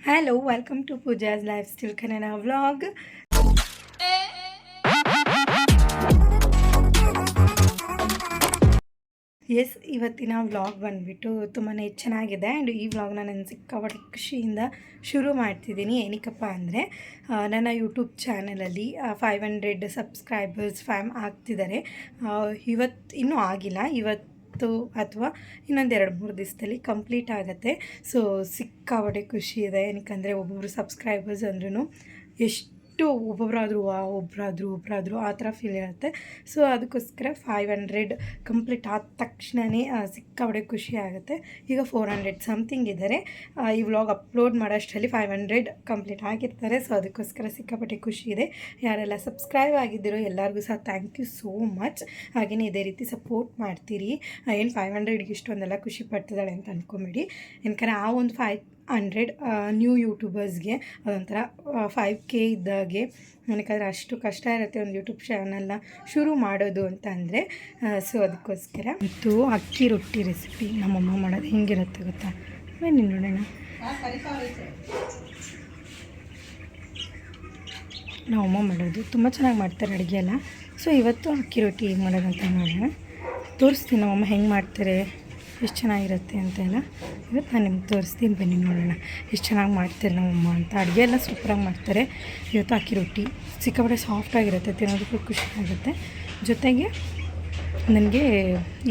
Hello, welcome to Pooja's Lifestyle Kannada vlog. Yes ಇವತ್ತಿನ vlog ಬಂದುಬಿಟ್ಟು ತುಂಬಾ ಚೆನ್ನಾಗಿದೆ ಆ್ಯಂಡ್ ಈ ವ್ಲಾಗ್ನ ನಾನು ಸಿಕ್ಕಾಪಟ್ಟೆ ಖುಷಿಯಿಂದ ಶುರು ಮಾಡ್ತಿದ್ದೀನಿ. ಏನಕ್ಕಪ್ಪ ಅಂದರೆ ನನ್ನ ಯೂಟ್ಯೂಬ್ ಚಾನಲಲ್ಲಿ 500 ಸಬ್ಸ್ಕ್ರೈಬರ್ಸ್ ಆಗ್ತಿದ್ದಾರೆ. ಇವತ್ತು ಇನ್ನೂ ಆಗಿಲ್ಲ, ಇವತ್ತು ಅಥವಾ ಇನ್ನೊಂದು 2-3 ದಿವಸದಲ್ಲಿ ಕಂಪ್ಲೀಟ್ ಆಗುತ್ತೆ. ಸೊ ಸಿಕ್ಕಾಪಟ್ಟೆ ಖುಷಿ ಇದೆ. ಏನಕ್ಕಂದರೆ ಒಬ್ಬೊಬ್ಬರು ಸಬ್ಸ್ಕ್ರೈಬರ್ಸ್ ಅಂದ್ರೂ ಎಷ್ಟು ಒಬ್ಬರಾದರೂ ಆ ಥರ ಫೀಲ್ ಇರುತ್ತೆ. ಸೊ ಅದಕ್ಕೋಸ್ಕರ 500 ಕಂಪ್ಲೀಟ್ ಆದ ತಕ್ಷಣವೇ ಸಿಕ್ಕಾಪಟ್ಟೆ ಖುಷಿ ಆಗುತ್ತೆ. ಈಗ 400 ಸಮಥಿಂಗ್ ಇದ್ದಾರೆ. ಈ ವ್ಲಾಗ್ ಅಪ್ಲೋಡ್ ಮಾಡೋಷ್ಟರಲ್ಲಿ 500 ಕಂಪ್ಲೀಟ್ ಆಗಿರ್ತಾರೆ. ಸೊ ಅದಕ್ಕೋಸ್ಕರ ಸಿಕ್ಕಾಪಟ್ಟೆ ಖುಷಿ ಇದೆ. ಯಾರೆಲ್ಲ ಸಬ್ಸ್ಕ್ರೈಬ್ ಆಗಿದ್ದೀರೋ ಎಲ್ಲರಿಗೂ ಸಹ ಥ್ಯಾಂಕ್ ಯು ಸೋ ಮಚ್. ಹಾಗೆಯೇ ಇದೇ ರೀತಿ ಸಪೋರ್ಟ್ ಮಾಡ್ತೀರಿ. ಏನು 500ಗೆ ಇಷ್ಟೊಂದೆಲ್ಲ ಖುಷಿ ಪಡ್ತಿದ್ದಾಳೆ ಅಂತ ಅಂದ್ಕೊಂಬೇಡಿ. ಏನಕಂದರೆ ಆ ಒಂದು 500 ನ್ಯೂ ಯೂಟ್ಯೂಬರ್ಸ್ಗೆ ಅದೊಂಥರ 5K ಇದ್ದಾಗೆ. ನನಗಾದ್ರೆ ಅಷ್ಟು ಕಷ್ಟ ಇರುತ್ತೆ ಒಂದು ಯೂಟ್ಯೂಬ್ ಚಾನಲ್ನ ಶುರು ಮಾಡೋದು ಅಂತ ಅಂದರೆ. ಸೊ ಅದಕ್ಕೋಸ್ಕರ ಮತ್ತು ಅಕ್ಕಿ ರೊಟ್ಟಿ ರೆಸಿಪಿ ನಮ್ಮಮ್ಮ ಮಾಡೋದು ಹೆಂಗಿರುತ್ತೆ ಗೊತ್ತಾ? ಬನ್ನಿ ನೋಡೋಣ. ನಮ್ಮಮ್ಮ ಮಾಡೋದು ತುಂಬ ಚೆನ್ನಾಗಿ ಮಾಡ್ತಾರೆ ಅಡುಗೆ ಎಲ್ಲ. ಸೊ ಇವತ್ತು ಅಕ್ಕಿ ರೊಟ್ಟಿ ಹೇಗೆ ಮಾಡೋದಂತ ನೋಡೋಣ, ತೋರಿಸ್ತೀನಿ ನಮ್ಮಮ್ಮ ಹೆಂಗೆ ಮಾಡ್ತಾರೆ, ಎಷ್ಟು ಚೆನ್ನಾಗಿರುತ್ತೆ ಅಂತೆಲ್ಲ ಇವತ್ತು ನಾನು ನಿಮ್ಗೆ ತೋರಿಸ್ತೀನಿ. ಬನ್ನಿ ನೋಡೋಣ ಎಷ್ಟು ಚೆನ್ನಾಗಿ ಮಾಡ್ತಾರೆ ನಮ್ಮಮ್ಮ ಅಂತ. ಅಡುಗೆ ಎಲ್ಲ ಸೂಪರಾಗಿ ಮಾಡ್ತಾರೆ. ಇವತ್ತು ಅಕ್ಕಿ ರೊಟ್ಟಿ ಸಿಕ್ಕಾಪಟ್ಟೆ ಸಾಫ್ಟಾಗಿರುತ್ತೆ, ತಿನ್ನೋದಕ್ಕೂ ಖುಷಿ ಆಗುತ್ತೆ. ಜೊತೆಗೆ ನನಗೆ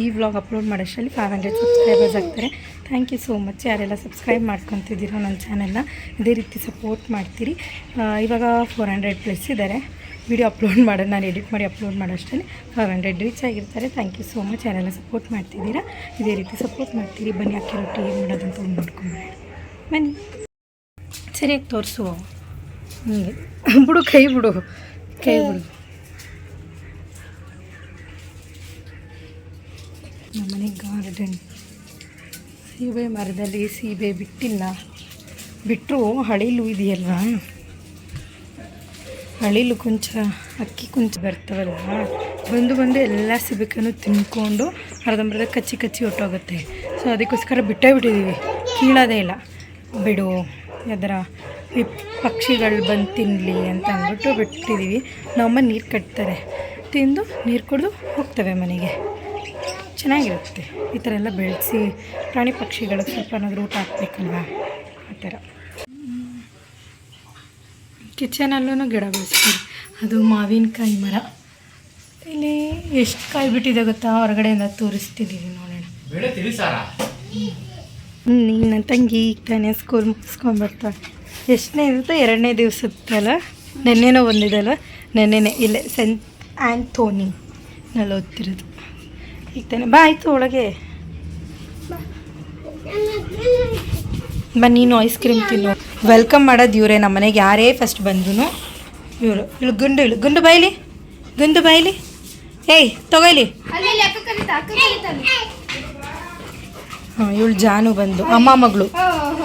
ಈ ವ್ಲಾಗ್ ಅಪ್ಲೋಡ್ ಮಾಡೋಷ್ಟರಲ್ಲಿ 500 ಸಬ್ಸ್ಕ್ರೈಬರ್ಸ್ ಆಗ್ತಾರೆ. Thank you so much. ಯಾರೆಲ್ಲ ಸಬ್ಸ್ಕ್ರೈಬ್ ಮಾಡ್ಕೊತಿದ್ದೀರೋ ನನ್ನ ಚಾನೆಲ್ನ ಇದೇ ರೀತಿ ಸಪೋರ್ಟ್ ಮಾಡ್ತೀರಿ. ಇವಾಗ 400+ ಇದ್ದಾರೆ. ವಿಡಿಯೋ ಅಪ್ಲೋಡ್ ಮಾಡೋದು ನಾನು ಎಡಿಟ್ ಮಾಡಿ ಅಪ್ಲೋಡ್ ಮಾಡೋಷ್ಟರಲ್ಲಿ 500 ರೀಚ್ ಆಗಿರ್ತಾರೆ. Thank you so much. ಯಾರೆಲ್ಲ ಸಪೋರ್ಟ್ ಮಾಡ್ತಿದ್ದೀರಾ ಇದೇ ರೀತಿ ಸಪೋರ್ಟ್ ಮಾಡ್ತೀರಿ. ಬನ್ನಿ ಅಕ್ಕಿ ರೊಟ್ಟಿ ಏನು ಮಾಡೋದಂತ ನೋಡ್ಕೊಂಬೇಡಿ. ಬನ್ನಿ ಸರಿಯಾಗಿ ತೋರಿಸು. ಹೀಗೆ ಬಿಡು, ಕೈ ಬಿಡು. ನಮ್ಮನೆ ಗಾರ್ಡನ್, ಸೀಬೆ ಮರದಲ್ಲಿ ಸೀಬೆ ಬಿಟ್ಟಿಲ್ಲ, ಬಿಟ್ಟರು ಹಳಿಲು ಇದೆಯಲ್ವಾ, ಹಳಿಲು ಕುಂಚ ಅಕ್ಕಿ ಕುಂಚ ಬರ್ತವಲ್ಲ, ಬಂದು ಎಲ್ಲ ಸೀಬೆಕಾಯನ್ನು ತಿನ್ಕೊಂಡು ಅರ್ಧಂಬರ್ಧ ಕಚ್ಚಿ ಹೊಟ್ಟೋಗುತ್ತೆ. ಸೊ ಅದಕ್ಕೋಸ್ಕರ ಬಿಟ್ಟಿದ್ದೀವಿ, ಕೀಳೋದೇ ಇಲ್ಲ. ಬಿಡು ಅದರ ಈ ಪಕ್ಷಿಗಳು ಬಂದು ತಿನ್ನಲಿ ಅಂತ ಅಂದ್ಬಿಟ್ಟು ಬಿಟ್ಟಿದ್ದೀವಿ. ನಮ್ಮಮ್ಮ ನೀರು ಕಟ್ತಾರೆ, ತಿಂದು ನೀರು ಕುಡಿದು ಹೋಗ್ತವೆ ಮನೆಗೆ. ಚೆನ್ನಾಗಿರುತ್ತೆ ಈ ಥರ ಎಲ್ಲ ಬೆಳೆಸಿ. ಪ್ರಾಣಿ ಪಕ್ಷಿಗಳಿಗೆ ಸ್ವಲ್ಪ ಏನಾದರೂ ಊಟ ಹಾಕ್ಬೇಕಲ್ವ, ಆ ಥರ. ಕಿಚನಲ್ಲೂ ಗಿಡ ಬೆಳೆಸ್ತೀವಿ. ಅದು ಮಾವಿನಕಾಯಿ ಮರ. ಇಲ್ಲಿ ಎಷ್ಟು ಕಾಯಿ ಬಿಟ್ಟಿದೆ ಗೊತ್ತಾ? ಹೊರಗಡೆಯಿಂದ ತೋರಿಸ್ತಿದ್ದೀವಿ ನೋಡೋಣ. ನನ್ನ ತಂಗಿ ಈಗ ತಾನೇ ಸ್ಕೂಲ್ ಮುಗಿಸ್ಕೊಂಡ್ಬರ್ತಾಳೆ. ಎಷ್ಟನೇ ಇರುತ್ತೆ? 2ನೇ ದಿವಸತ್ತಲ್ಲ, ನೆನ್ನೆನೋ ಬಂದಿದ್ದಲ್ವ, ನೆನ್ನೆನೇ ಇಲ್ಲೇ ಸೆಂಟ್ ಆ್ಯಂಥೋನಿನಲ್ಲಿ ಓದ್ತಿರೋದು. ಈಗ ತಾನೆ ಬಾ, ಆಯಿತು ಒಳಗೆ ಬನ್ನಿ. ನೀನು ಐಸ್ ಕ್ರೀಮ್ ತಿನ್ನು. ವೆಲ್ಕಮ್ ಮಾಡೋದು ಇವರೇ ನಮ್ಮ ಮನೆಗೆ. ಯಾರೇ ಫಸ್ಟ್ ಬಂದ್ರು ಇವರು. ಗುಂಡು ಬಾಯ್ಲಿ ಏಯ್ ತಗೊಯ್ಲಿ. ಹಾಂ, ಇವಳು ಜಾನು ಬಂದು ಅಮ್ಮ ಮಗಳು,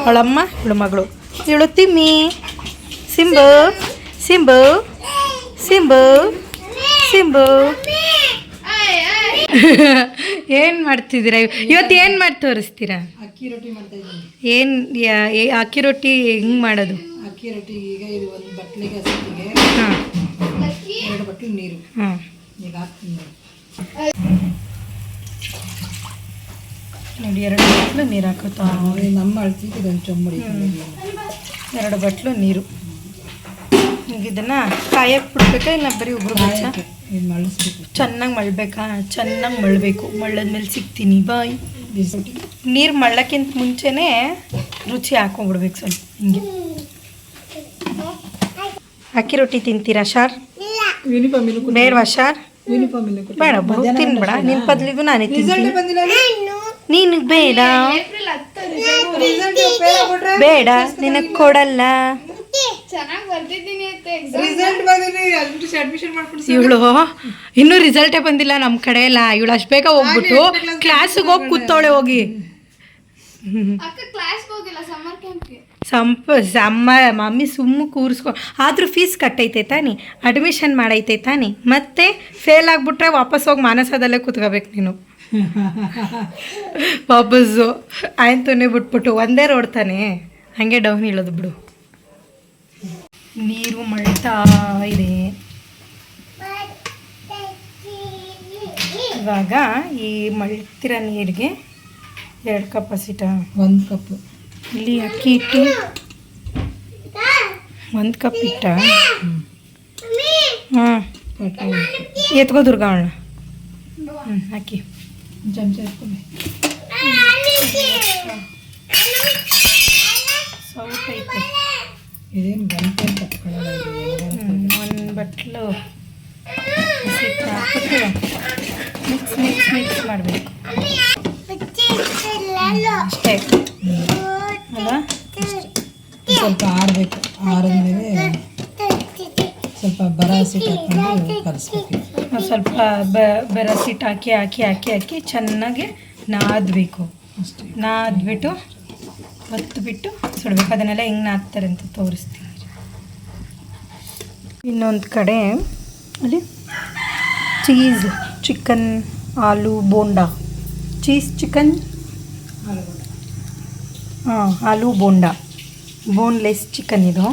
ಅವಳಮ್ಮ ಇವಳು ಮಗಳು. ಇವಳು ತಿಮ್ಮಿ, ಸಿಂಬು. ಏನು ಮಾಡ್ತಿದ್ದೀರಾ ಇವತ್ತು? ಏನು ಮಾಡಿ ತೋರಿಸ್ತೀರಾ? ಅಕ್ಕಿ ರೊಟ್ಟಿ ಮಾಡ್ತಾ ಇದ್ದೀನಿ. ಏನು ಅಕ್ಕಿ ರೊಟ್ಟಿ ಹೆಂಗೆ ಮಾಡೋದು? ಅಕ್ಕಿ ರೊಟ್ಟಿ ಈಗ ಇದು ಒಂದು ಬಟ್ಲಿಗೆ ಹಸಿಗೆ 2 ಬಟ್ಲು ನೀರು. ಈಗ ಹಾಕ್ತೀನಿ ನೋಡಿ. 2 ಬಟ್ಲು ನೀರು ಹಾಕುತ್ತಾ? ನಮ್ಮ ಅಳ್ತಿದ್ದು ಇದೊಂದು ಚೊಂಬಡಿ 2 ಬಟ್ಲು ನೀರು. ಈಗ ಇದನ್ನು ಕಾಯಕ್ಕೆ ಬಿಡ್ಬೇಕಾ ಇಲ್ಲ ಬರೀ ಒಬ್ರು ಮಳಿಸ್ಬೇಕು? ಚೆನ್ನಾಗಿ ಮಳ್ಬೇಕಾ? ಚೆನ್ನಾಗಿ ಮಳ್ಳಬೇಕು. ಮಳ್ಳದ್ಮೇಲೆ ಸಿಗ್ತೀನಿ ಬಾಯ್. ನೀರು ಮಳ್ಳಕ್ಕಿಂತ ಮುಂಚೆನೇ ರುಚಿ ಹಾಕೊಂಡ್ಬಿಡ್ಬೇಕು ಸ್ವಲ್ಪ ಹಿಂಗೆ. ಅಕ್ಕಿ ರೊಟ್ಟಿ ತಿಂತೀರಾ ಶಾರ್? ಬೇಡವಾ ಶಾರ್? ಬೇಡ ತಿನ್ಬೇಡ. ನಿನ್ನ ಬದಲಿಗೂ ನಾನೇ ತಿಂತೀನಿ. ನೀನು ಬೇಡ ನಿನಗೆ ಕೊಡಲ್ಲ. ಇವಳು ಇನ್ನೂ ರಿಸಲ್ಟೇ ಬಂದಿಲ್ಲ ನಮ್ಮ ಕಡೆ ಎಲ್ಲ. ಇವಳು ಅಷ್ಟು ಬೇಗ ಹೋಗ್ಬಿಟ್ಟು ಕ್ಲಾಸಿಗೆ ಹೋಗಿ ಕೂತವಳೆ ಹೋಗಿ. ಮಮ್ಮಿ ಸುಮ್ಮ ಕೂರಿಸ್ಕೊ. ಆದರೂ ಫೀಸ್ ಕಟ್ಟೈತೆ ತಾನಿ, ಅಡ್ಮಿಷನ್ ಮಾಡೈತೆ ತಾನಿ. ಮತ್ತೆ ಫೇಲ್ ಆಗಿಬಿಟ್ರೆ ವಾಪಸ್ ಹೋಗಿ ಮಾನಸದಲ್ಲೇ ಕೂತ್ಕೋಬೇಕು ನೀನು. ವಾಪಸ್ಸು ಆಯ್ತನೇ ಬಿಟ್ಬಿಟ್ಟು ಒಂದೇ ರೋಡ್ ತಾನೆ, ಹಾಗೆ ಡೌನ್ ಇಳೋದು ಬಿಡು. ನೀರು ಮಳ್ತಾ ಇದೆ. ಇವಾಗ ಈ ಮಳ್ತಿರೋ ನೀರಿಗೆ 2 ಕಪ್ ಹಸಿಟ, 1 ಕಪ್ ಇಲ್ಲಿ ಅಕ್ಕಿ ಹಿಟ್ಟು 1 ಕಪ್ ಹಿಟ್ಟ. ಹಾಂ ಎತ್ಕೋ ದುರ್ಗವಣ್ಣ. ಹಾಕಿ ಚಮಚ ಎತ್ಕೊಳ್ಳಿ. ಸೌಟ್ ಐತೆ. ಇದೇನು ಗಂಟೆ ಅಂತ ತಪ್ಕೊಳ್ಳೋಲ್ಲ. ಒಂದು ಬಟ್ಲು ಹಸಿಟ್ಟು ಹಾಕ್ಬಿಟ್ಟು ಮಿಕ್ಸ್ ಮಾಡಬೇಕು ಅಷ್ಟೇ ಅಲ್ಲ. ಸ್ವಲ್ಪ ಆರಬೇಕು. ಆರಿದ್ಮೇಲೆ ಸ್ವಲ್ಪ ಬರ ಹಸಿಟ್ಟು ಹಾಕ್ಕೊಂಡು ಕಲಿಸ್ಬೇಕು. ಸ್ವಲ್ಪ ಬೆರಸಿಟ್ಟು ಹಾಕಿ ಚೆನ್ನಾಗಿ ನಾದಬೇಕು. ಅಷ್ಟೇ. ನಾದ್ಬಿಟ್ಟು ಒತ್ತುಬಿಟ್ಟು ಸುಡಬೇಕು. ಅದನ್ನೆಲ್ಲ ಹೆಂಗೆ ನಾದ್ತಾರೆ ಅಂತ ತೋರಿಸ್ತೀನಿ. ಇನ್ನೊಂದು ಕಡೆ ಅಲ್ಲಿ ಚೀಸ್ ಚಿಕನ್ ಆಲೂ ಬೋಂಡಾ, ಚೀಸ್ ಚಿಕನ್ ಆಲೂ ಬೋಂಡಾ, ಬೋನ್ಲೆಸ್ ಚಿಕನ್ ಇದು.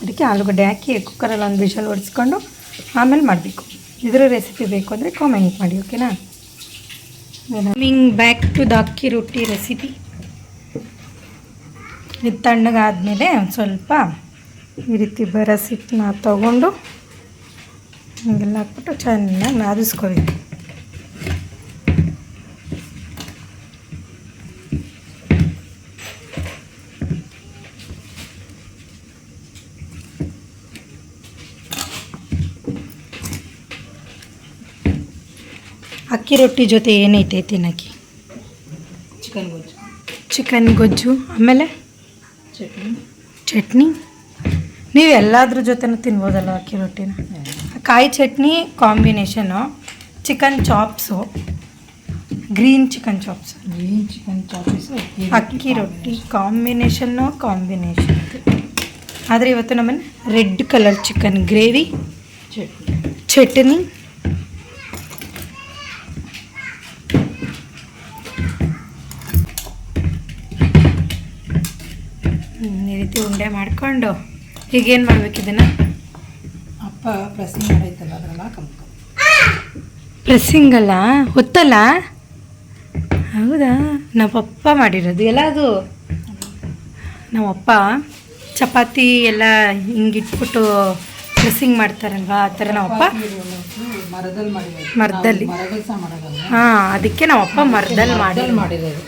ಅದಕ್ಕೆ ಆಲೂಗಡ್ಡೆ ಹಾಕಿ ಕುಕ್ಕರಲ್ಲಿ ಒಂದು ವಿಷಲ್ ಹೊಡೆಸ್ಕೊಂಡು ಆಮೇಲೆ ಮಾಡಬೇಕು. ಇದರ ರೆಸಿಪಿ ಬೇಕು ಅಂದರೆ ಕಾಮೆಂಟ್ ಮಾಡಿ, ಓಕೆನಾ? ಕಮಿಂಗ್ ಬ್ಯಾಕ್ ಟು ದ ಅಕ್ಕಿ ರೊಟ್ಟಿ ರೆಸಿಪಿ. ಇದು ತಣ್ಣಗಾದಮೇಲೆ ಒಂದು ಸ್ವಲ್ಪ ಈ ರೀತಿ ಬರಸಿಟ್ಟನ್ನ ತಗೊಂಡು ಹಿಂಗೆಲ್ಲ ಹಾಕ್ಬಿಟ್ಟು ಚೆನ್ನಾಗಿ ನಾದಿಸ್ಕೋಬೇಕು. ಅಕ್ಕಿ ರೊಟ್ಟಿ ಜೊತೆ ಏನೈತೆ ತಿನ್ನಕ್ಕೆ? ಚಿಕನ್ ಗೊಜ್ಜು, ಚಿಕನ್ ಗೊಜ್ಜು, ಆಮೇಲೆ ಚಟ್ನಿ. ನೀವು ಎಲ್ಲದ್ರ ಜೊತೆನೂ ತಿನ್ಬೋದಲ್ಲ ಅಕ್ಕಿ ರೊಟ್ಟಿನ. ಕಾಯಿ chutney combination, chicken chops, green chicken chops, ಅಕ್ಕಿ ರೊಟ್ಟಿ ಕಾಂಬಿನೇಷನ್. ಆದರೆ ಇವತ್ತು ನಮ್ಮನ್ನು red colour chicken gravy, chutney, ಈ ರೀತಿ ಉಂಡೆ ಮಾಡಿಕೊಂಡು ಈಗೇನು ಮಾಡ್ಬೇಕು ಇದನ್ನು? ಅಪ್ಪ ಪ್ರೆಸ್ಸಿಂಗ್ ಮಾಡೈತಲ್ಲ ಅದರಲ್ಲ ಹಾಕಬೇಕು. ಪ್ರೆಸ್ಸಿಂಗ್ ಅಲ್ಲ, ಹೊತ್ತಲ್ಲ. ಹೌದಾ? ನಮ್ಮ ಪಪ್ಪ ಮಾಡಿರೋದು ಎಲ್ಲ ಅದು. ನಮ್ಮಪ್ಪ ಚಪಾತಿ ಎಲ್ಲ ಹಿಂಗಿಟ್ಬಿಟ್ಟು ಪ್ರೆಸ್ಸಿಂಗ್ ಮಾಡ್ತಾರಲ್ವಾ, ಆ ಥರ ನಮ್ಮಪ್ಪ ಮರದಲ್ಲಿ. ಹಾಂ, ಅದಕ್ಕೆ ನಮ್ಮಪ್ಪ ಮರದಲ್ಲಿ ಮಾಡಿರೋದು.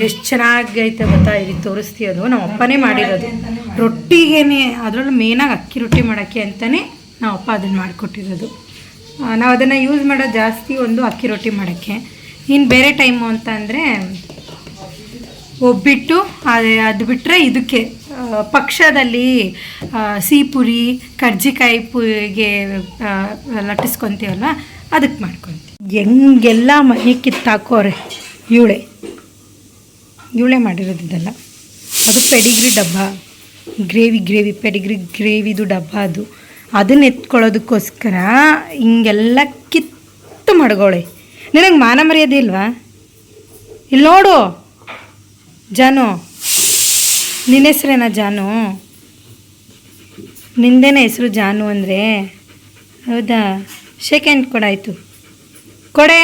ಎಷ್ಟು ಚೆನ್ನಾಗೈತೆ ಗೊತ್ತಾ? ಇಲ್ಲಿ ತೋರಿಸ್ತೀಯೋದು ನಮ್ಮಪ್ಪನೇ ಮಾಡಿರೋದು. ರೊಟ್ಟಿಗೇನೆ, ಅದರಲ್ಲೂ ಮೇನಾಗಿ ಅಕ್ಕಿ ರೊಟ್ಟಿ ಮಾಡೋಕ್ಕೆ ಅಂತಲೇ ನಮ್ಮಪ್ಪ ಅದನ್ನು ಮಾಡಿಕೊಟ್ಟಿರೋದು. ನಾವು ಅದನ್ನು ಯೂಸ್ ಮಾಡೋದು ಜಾಸ್ತಿ ಒಂದು ಅಕ್ಕಿ ರೊಟ್ಟಿ ಮಾಡೋಕ್ಕೆ. ಇನ್ನು ಬೇರೆ ಟೈಮು ಅಂತ ಅಂದರೆ ಒಬ್ಬಿಟ್ಟು ಅದು ಬಿಟ್ಟರೆ ಇದಕ್ಕೆ ಪಕ್ಷದಲ್ಲಿ ಸಿಹಿಪುರಿ, ಕರ್ಜಿಕಾಯಿ ಪುರಿಗೆ ಲಟ್ಟಿಸ್ಕೊತೀವಲ್ವ, ಅದಕ್ಕೆ ಮಾಡ್ಕೊತೀವಿ. ಹೆಂಗೆಲ್ಲ ಮನೆ ಕಿತ್ತಾಕೋರೆ ಇವಳೆ ಮಾಡಿರೋದು ಇದೆಲ್ಲ. ಅದು ಪೆಡಿಗ್ರಿ ಡಬ್ಬ, ಗ್ರೇವಿ ಪೆಡಿಗ್ರಿ ಗ್ರೇವಿದು ಡಬ್ಬ ಅದು. ಅದನ್ನ ಎತ್ಕೊಳ್ಳೋದಕ್ಕೋಸ್ಕರ ಹಿಂಗೆಲ್ಲ ಕಿತ್ತು ಮಡ್ಗೋಳೆ. ನಿನಗೆ ಮಾನ ಮರ್ಯಾದೆ ಇಲ್ವಾ? ಇಲ್ಲಿ ನೋಡು ಜಾನು, ನಿನ್ನ ಹೆಸ್ರೇನಾ ಜಾನು? ನಿಂದೇನ ಹೆಸರು ಜಾನು ಅಂದರೆ? ಹೌದಾ? ಸೆಕೆಂಡ್ ಕೊಡಾಯಿತು, ಕೊಡೆ.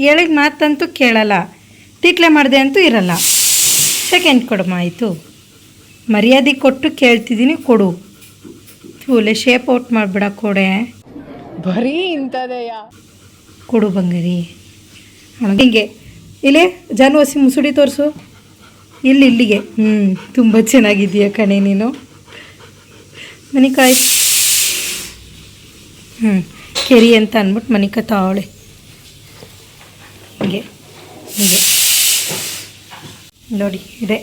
ಹೇಳಿದ ಮಾತಂತೂ ಕೇಳಲ್ಲ, ತೀಟ್ಲೆ ಮಾಡಿದೆ ಅಂತೂ ಇರಲ್ಲ. ಸೆಕೆಂಡ್ ಕೊಡಮ್ಮ, ಆಯಿತು. ಮರ್ಯಾದೆ ಕೊಟ್ಟು ಕೇಳ್ತಿದ್ದೀನಿ, ಕೊಡು. ಒಳ್ಳೆ ಶೇಪ್ ಔಟ್ ಮಾಡಿಬಿಡ, ಕೊಡೆ. ಬರೀ ಇಂಥದೆಯ ಕೊಡು ಬಂಗಾರಿ. ಹಿಂಗೆ ಇಲ್ಲೇ ಜಾನು ಹಸಿ ಮುಸುಡಿ ತೋರಿಸು. ಇಲ್ಲಿಗೆ. ತುಂಬ ಚೆನ್ನಾಗಿದೆಯಾ ಕಣೆ ನೀನು. ಮನಿಕಾಯಿ ಕೆರಿ ಅಂತ ಅಂದ್ಬಿಟ್ಟು ಮನಿಕ ತಾವಳೆ. ಹಿಂಗೆ ನೋಡಿ, ಇದೆ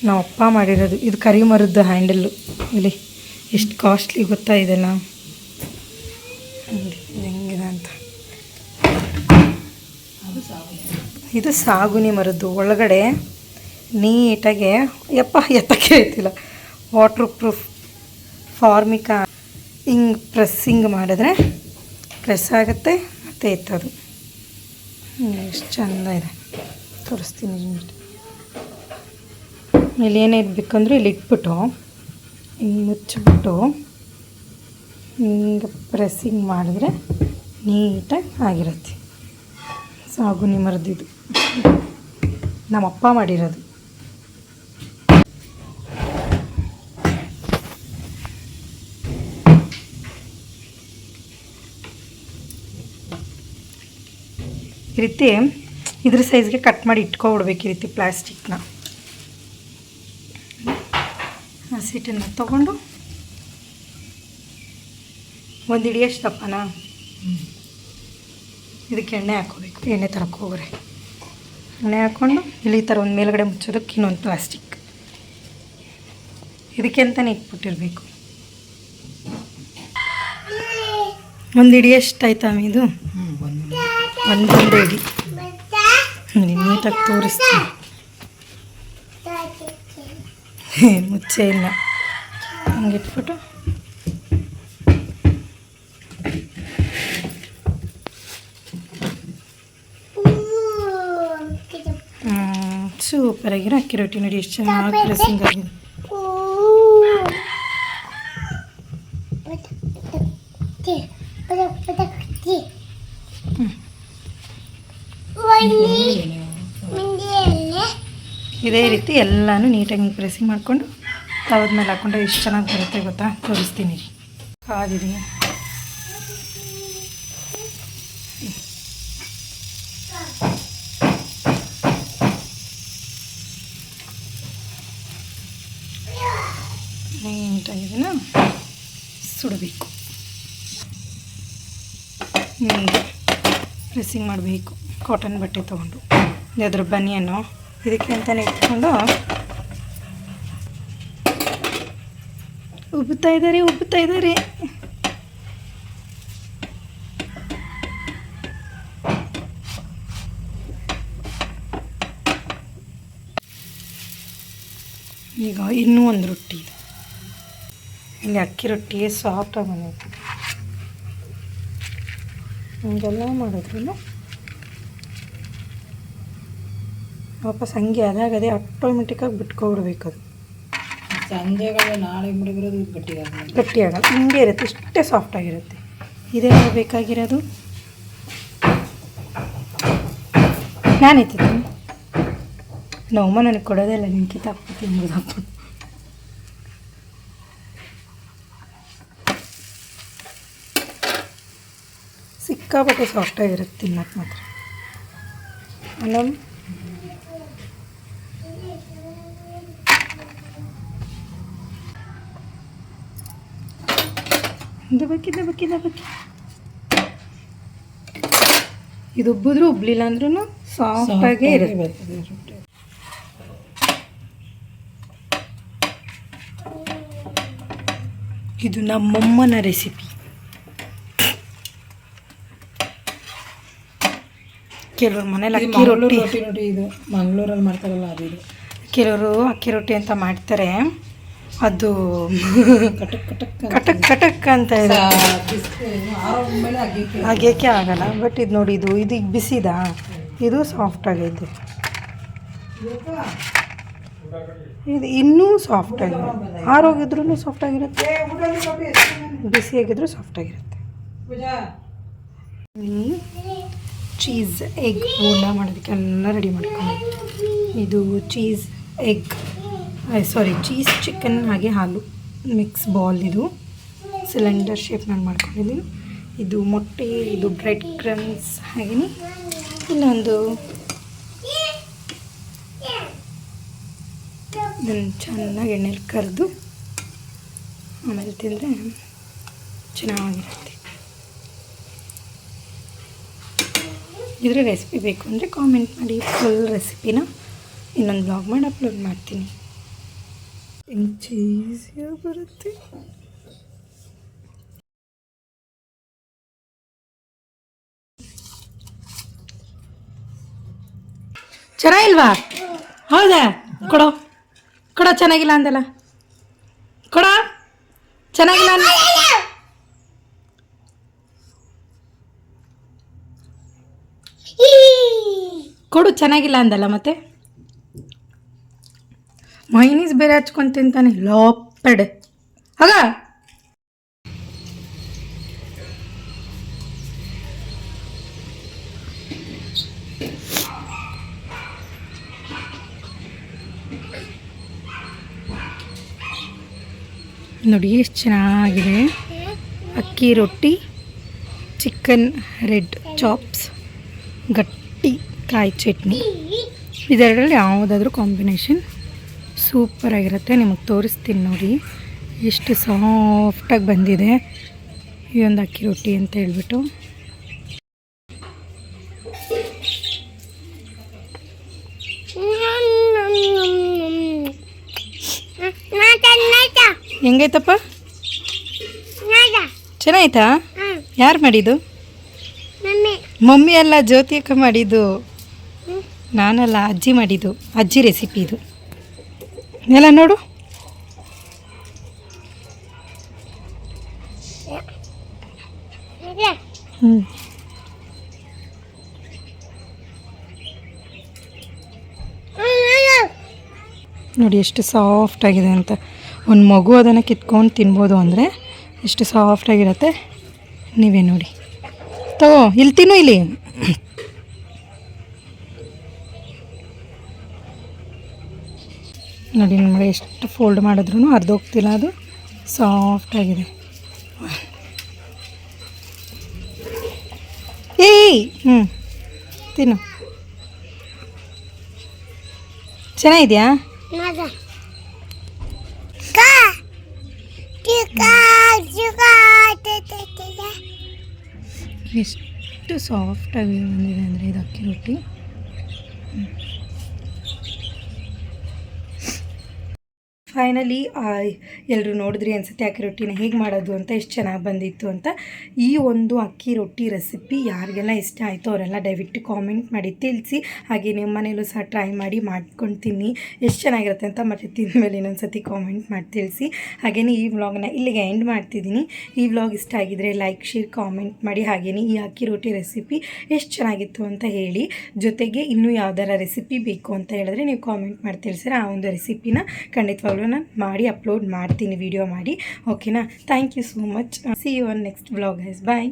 ನಾವು ಅಪ್ಪ ಮಾಡಿರೋದು. ಇದು ಕರಿ ಮರದ್ದು ಹ್ಯಾಂಡಲ್ಲು. ಇಲ್ಲಿ ಎಷ್ಟು ಕಾಸ್ಟ್ಲಿ ಗೊತ್ತಾ ಇದೆಲ್ಲ. ಹೆಂಗಿದೆ ಅಂತ. ಇದು ಸಾಗುನಿ ಮರದ್ದು. ಒಳಗಡೆ ನೀಟಾಗೆ ಎತ್ತಕ್ಕೆ ಹೇಳ್ತಿಲ್ಲ, ವಾಟ್ರ್ ಪ್ರೂಫ್ ಫಾರ್ಮಿಕಾ ಹಿಂಗೆ ಪ್ರೆಸ್ಸಿಂಗ್ ಮಾಡಿದ್ರೆ ಪ್ರೆಸ್ ಆಗುತ್ತೆ ಮತ್ತು ಎತ್ತೋದು. ಎಷ್ಟು ಚೆಂದ ಇದೆ, ತೋರಿಸ್ತೀನಿ. ಇಲ್ಲಿ ಏನೇ ಇರಬೇಕಂದ್ರೆ ಇಲ್ಲಿ ಇಟ್ಬಿಟ್ಟು ಹಿಂಗೆ ಮುಚ್ಚಿಬಿಟ್ಟು ಹಿಂಗೆ ಪ್ರೆಸ್ಸಿಂಗ್ ಮಾಡಿದ್ರೆ ನೀಟಾಗಿ ಆಗಿರುತ್ತೆ. ಸಾಗುನಿ ಮರದಿದ್ದು ನಮ್ಮಪ್ಪ ಮಾಡಿರೋದು. ಈ ರೀತಿ ಇದ್ರ ಸೈಜ್ಗೆ ಕಟ್ ಮಾಡಿ ಇಟ್ಕೊಬಿಡ್ಬೇಕು. ಈ ರೀತಿ ಪ್ಲಾಸ್ಟಿಕ್ನ ಹಸಿಟ್ಟನ್ನು ತೊಗೊಂಡು ಒಂದು ಹಿಡಿಯಷ್ಟು ದಪ್ಪನ ಇದಕ್ಕೆ ಎಣ್ಣೆ ಹಾಕೋಬೇಕು. ಎಣ್ಣೆ ತರಕ್ಕೆ ಹೋಗ್ರೆ ಎಣ್ಣೆ ಹಾಕ್ಕೊಂಡು ಇಲ್ಲಿ ಈ ಥರ ಒಂದು ಮೇಲ್ಗಡೆ ಮುಚ್ಚೋದಕ್ಕೆ ಇನ್ನೊಂದು ಪ್ಲಾಸ್ಟಿಕ್ ಇದಕ್ಕೆ ಅಂತಲೇ ಇಟ್ಬಿಟ್ಟಿರಬೇಕು. ಒಂದು ಹಿಡಿಯಷ್ಟು ಆಯ್ತಾ ಇದು ಒಂದೊಂದು ಹಿಡಿ ನೀಟಾಗಿ ತೋರಿಸ್ತೀನಿ. ಮುಚ್ಚೆ ಇಲ್ಲ ಹಂಗಿಟ್ಬಿಟ್ಟು ಸೂಪರಾಗಿರೋ ಅಕ್ಕಿ ರೊಟ್ಟಿ ನೋಡಿ ಎಷ್ಟು ಚೆನ್ನಾಗಿ ಪ್ರೆಸ್ಸಿಂಗ್ ಆಗಿದೆ. ಇದೇ ರೀತಿ ಎಲ್ಲನೂ ನೀಟಾಗಿ ಪ್ರೆಸ್ಸಿಂಗ್ ಮಾಡಿಕೊಂಡು ತವದ ಮೇಲೆ ಹಾಕ್ಕೊಂಡ್ರೆ ಎಷ್ಟು ಚೆನ್ನಾಗಿ ಬರುತ್ತೆ ಗೊತ್ತಾ, ತೋರಿಸ್ತೀನಿ. ಕಾದಿದೆ ನೀಟಾಗಿದೆನಾ ಸುಡಬೇಕು. ಹಿಂಗೆ ಪ್ರೆಸ್ಸಿಂಗ್ ಮಾಡಬೇಕು. ಕಾಟನ್ ಬಟ್ಟೆ ತೊಗೊಂಡು ಅದ್ರ ಬನಿಯನ್ನು ಇದಕ್ಕೆ ಅಂತಲೇ ಇಟ್ಕೊಂಡು ಉಬ್ಬುತ್ತಾ ಇದ್ದಾರೆ. ಈಗ ಇನ್ನೂ ಒಂದು ರೊಟ್ಟಿ ಇದೆ. ಇಲ್ಲಿ ಅಕ್ಕಿ ರೊಟ್ಟಿ ಸಾಫ್ಟಾಗಿ ಬಂದೈತೆ. ಹಿಂಗೆಲ್ಲ ಮಾಡಿದ್ರು ವಾಪಸ್ ಹಂಗೆ ಅದಾಗದೆ ಆಟೋಮೆಟಿಕ್ಕಾಗಿ ಬಿಟ್ಕೊಬಿಡ್ಬೇಕು. ಅದು ಸಂಜೆಗಳ ನಾಳೆ ಮುಡಿಗಿರೋದು ಗಟ್ಟಿಯಾಗಲ್ಲ, ಹಿಂಗೆ ಇರುತ್ತೆ, ಇಷ್ಟೇ ಸಾಫ್ಟಾಗಿರುತ್ತೆ. ಇದೇ ಬೇಕಾಗಿರೋದು. ನಾನು ಎತ್ತಿದ್ದೀನಿ ನಮ್ಮಮ್ಮ ನನಗೆ ಕೊಡೋದೇ ಇಲ್ಲ, ನಿನ್ನ ಕಿತ್ತಾಕ್ಬಿಟ್ಟು ಮುರಿದಾಕ್ಬಿಟ್ಟು. ಸಿಕ್ಕಾಪಟ್ಟೆ ಸಾಫ್ಟಾಗಿರುತ್ತೆ ತಿನ್ನಕ್ಕೆ ಮಾತ್ರ. ಆಮೇಲೆ ದಬಕ್ಕಿ ಇದು ಉಬ್ಬಿದ್ರೂ ಉಬ್ಲಿಲ್ಲ ಅಂದ್ರೂ ಸಾಫ್ಟಾಗೇ ಇರುತ್ತೆ. ಇದು ನಮ್ಮಮ್ಮನ ರೆಸಿಪಿ. ಕೆಲವ್ರ ಮನೇಲಿ ಅಕ್ಕಿ ರೊಟ್ಟಿ ಇದು ಮಂಗಳೂರಲ್ಲಿ ಮಾಡ್ತಾರಲ್ಲ ಅದು. ಕೆಲವರು ಅಕ್ಕಿ ರೊಟ್ಟಿ ಅಂತ ಮಾಡ್ತಾರೆ, ಅದು ಕಟಕ್ ಅಂತ ಇದೆ, ಅಗ್ಯಕ್ಕೆ ಆಗಲ್ಲ. ಬಟ್ ಇದು ನೋಡಿ, ಇದು ಈಗ ಬಿಸಿದ, ಇದು ಸಾಫ್ಟ್ ಆಗೈತೆ. ಇದು ಇನ್ನೂ ಸಾಫ್ಟಾಗಿದೆ. ಆರೋಗಿದ್ರೂ ಸಾಫ್ಟಾಗಿರುತ್ತೆ, ಬಿಸಿಯಾಗಿದ್ರೂ ಸಾಫ್ಟಾಗಿರುತ್ತೆ. ಚೀಸ್ ಎಗ್ ಬೋಂಡ ಮಾಡೋದಕ್ಕೆಲ್ಲ ರೆಡಿ ಮಾಡ್ಕೊಂಡು, ಇದು ಚೀಸ್ ಎಗ್ ಚೀಸ್ ಚಿಕನ್ ಹಾಗೆ ಹಾಲು ಮಿಕ್ಸ್ ಬಾಲ್. ಇದು ಸಿಲಿಂಡರ್ ಶೇಪ್ ನಾನು ಮಾಡ್ಕೊಂಡಿದ್ದೀನಿ. ಇದು ಮೊಟ್ಟೆ, ಇದು ಬ್ರೆಡ್ ಕ್ರಮ್ಸ್, ಹಾಗೆಯೇ ಇನ್ನೊಂದು ಇದನ್ನು ಚೆನ್ನಾಗಿ ಎಣ್ಣೆಲಿ ಕರೆದು ಆಮೇಲೆ ತಿಂದರೆ ಚೆನ್ನಾಗಿರುತ್ತೆ. ಇದರ ರೆಸಿಪಿ ಬೇಕು ಅಂದರೆ ಕಾಮೆಂಟ್ ಮಾಡಿ, ಫುಲ್ ರೆಸಿಪಿನ ಇನ್ನೊಂದು ಬ್ಲಾಗ್ ಮಾಡಿ ಅಪ್ಲೋಡ್ ಮಾಡ್ತೀನಿ. ಚೀಸಿಯಾಗಿ ಬರುತ್ತೆ. ಚೆನ್ನಾಗಿಲ್ವಾ? ಹೌದಾ? ಕೊಡೋ ಚೆನ್ನಾಗಿಲ್ಲ ಅಂದಲ್ಲ, ಕೊಡೋ ಚೆನ್ನಾಗಿಲ್ಲ ಅಂದ. ಕೊಡು ಚೆನ್ನಾಗಿಲ್ಲ ಅಂದಲ್ಲ ಮತ್ತೆ. ಮೈನೀಸ್ ಬೇರೆ ಹಚ್ಕೊಂಡು ತಿಂತಾನೆ ಲಾಪೆಡ್ ಆಗ. ನೋಡಿ ಎಷ್ಟು ಚೆನ್ನಾಗಿದೆ. ಅಕ್ಕಿ ರೊಟ್ಟಿ, ಚಿಕನ್ ರೆಡ್ ಚಾಪ್ಸ್, ಗಟ್ಟಿ ಕಾಯಿ ಚಟ್ನಿ, ಇದೆರಡರಲ್ಲಿ ಯಾವುದಾದ್ರೂ ಕಾಂಬಿನೇಷನ್ ಸೂಪರಾಗಿರುತ್ತೆ. ನಿಮಗೆ ತೋರಿಸ್ತೀನಿ ನೋಡಿ ಎಷ್ಟು ಸಾಫ್ಟಾಗಿ ಬಂದಿದೆ ಈ ಒಂದು ಅಕ್ಕಿ ರೊಟ್ಟಿ ಅಂತ ಹೇಳ್ಬಿಟ್ಟು. ಹೆಂಗೈತಪ್ಪ? ಚೆನ್ನಾಯ್ತಾ? ಯಾರು ಮಾಡಿದ್ದು? ಮಮ್ಮಿ ಅಲ್ಲ, ಜ್ಯೋತಿ ಅಕ್ಕ ಮಾಡಿದ್ದು. ನಾನಲ್ಲ, ಅಜ್ಜಿ ಮಾಡಿದ್ದು. ಅಜ್ಜಿ ರೆಸಿಪಿ ಇದು. ಎಲ್ಲ ನೋಡು. ನೋಡಿ ಎಷ್ಟು ಸಾಫ್ಟಾಗಿದೆ ಅಂತ. ಒಂದು ಮಗು ಅದನ್ನು ಕಿತ್ಕೊಂಡು ತಿನ್ಬೋದು ಅಂದರೆ ಎಷ್ಟು ಸಾಫ್ಟಾಗಿರುತ್ತೆ. ನೀವೇ ನೋಡಿ. ತಗೋ ಇಲ್ಲಿ ತಿನ್ನು. ಇಲ್ಲಿ ನೋಡಿ ನಿಮಗೆ ಎಷ್ಟು ಫೋಲ್ಡ್ ಮಾಡಿದ್ರೂ ಅರ್ಧೋಗ್ತಿಲ್ಲ, ಅದು ಸಾಫ್ಟಾಗಿದೆ. ಏಯ್ ತಿನ್ನು. ಚೆನ್ನಾಗಿದೆಯಾ? ಎಷ್ಟು ಸಾಫ್ಟಾಗಿ ಬಂದಿದೆ ಅಂದರೆ ಇದು ಅಕ್ಕಿ ರೊಟ್ಟಿ. ಫೈನಲಿ ಎಲ್ಲರೂ ನೋಡಿದ್ರಿ ಅನಿಸುತ್ತೆ ಅಕ್ಕಿ ರೊಟ್ಟಿನ ಹೇಗೆ ಮಾಡೋದು ಅಂತ, ಎಷ್ಟು ಚೆನ್ನಾಗಿ ಬಂದಿತ್ತು ಅಂತ. ಈ ಒಂದು ಅಕ್ಕಿ ರೊಟ್ಟಿ ರೆಸಿಪಿ ಯಾರಿಗೆಲ್ಲ ಇಷ್ಟ ಆಯಿತು ಅವರೆಲ್ಲ ದಯವಿಟ್ಟು ಕಾಮೆಂಟ್ ಮಾಡಿ ತಿಳಿಸಿ. ಹಾಗೆ ನಿಮ್ಮ ಮನೇಲೂ ಸಹ ಟ್ರೈ ಮಾಡಿ ಮಾಡ್ಕೊಂಡು ತಿನ್ನಿ, ಎಷ್ಟು ಚೆನ್ನಾಗಿರುತ್ತೆ ಅಂತ. ಮತ್ತು ತಿಂದಮೇಲೆ ಇನ್ನೊಂದು ಸತಿ ಕಾಮೆಂಟ್ ಮಾಡಿ ತಿಳಿಸಿ. ಹಾಗೆಯೇ ಈ ವ್ಲಾಗ್ನ ಇಲ್ಲಿಗೆ ಎಂಡ್ ಮಾಡ್ತಿದ್ದೀನಿ. ಈ ವ್ಲಾಗ್ ಇಷ್ಟ ಆಗಿದರೆ ಲೈಕ್, ಶೇರ್, ಕಾಮೆಂಟ್ ಮಾಡಿ. ಹಾಗೆಯೇ ಈ ಅಕ್ಕಿ ರೊಟ್ಟಿ ರೆಸಿಪಿ ಎಷ್ಟು ಚೆನ್ನಾಗಿತ್ತು ಅಂತ ಹೇಳಿ. ಜೊತೆಗೆ ಇನ್ನೂ ಯಾವ್ದಾರ ರೆಸಿಪಿ ಬೇಕು ಅಂತ ಹೇಳಿದ್ರೆ ನೀವು ಕಾಮೆಂಟ್ ಮಾಡಿ ತಿಳಿಸಿದ್ರೆ ಆ ಒಂದು ರೆಸಿಪಿನ ಖಂಡಿತವಾಗ್ಲೂ ನಾನು ಮಾಡಿ ಅಪ್ಲೋಡ್ ಮಾಡ್ತೀನಿ, ವಿಡಿಯೋ ಮಾಡಿ. ಓಕೆನಾ? Thank you so much. See you on next vlog guys. Bye.